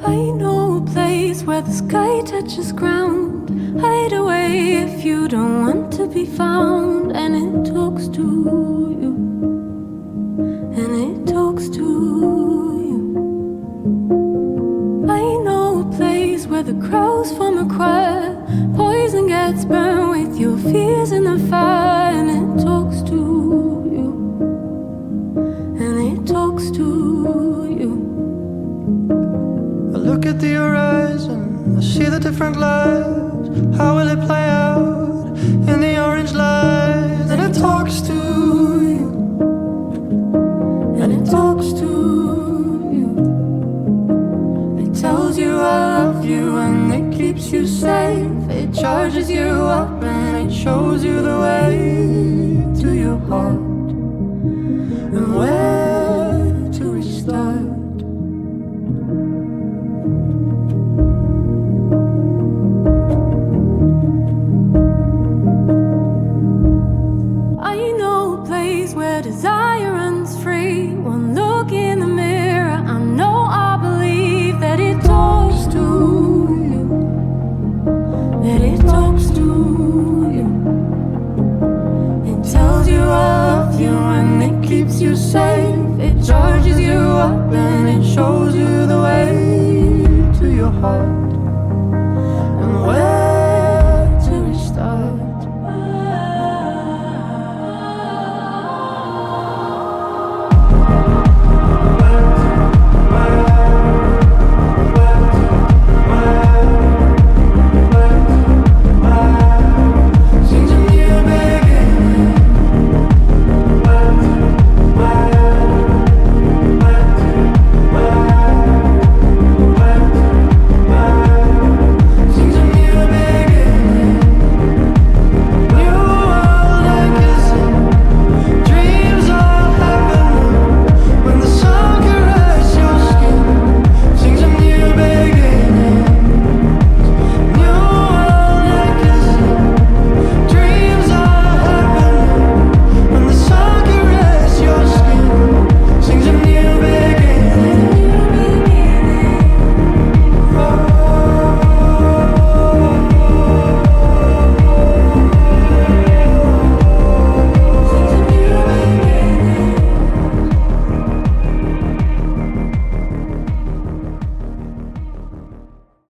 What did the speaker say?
I know a place where the sky touches ground. Hide away if you don't want to be found. And it talks to you, and it talks to you. I know a place where the crows form a choir. Poison gets burned with your fears in the fire. And it talks to you, and it talks to you. I look at the horizon, I see the different lives. How will it play out in the orange light? And it talks to you, And it talks to you. It tells you I love you and it keeps you safe. It charges you up and it shows you the way to your heart and where to restart. I know a place where desire runs free. One look in the mirror, I know I believe that it talks to you, that it talks to you. It tells you I love you and it keeps you safe. It charges you up and it shows you the way to your heart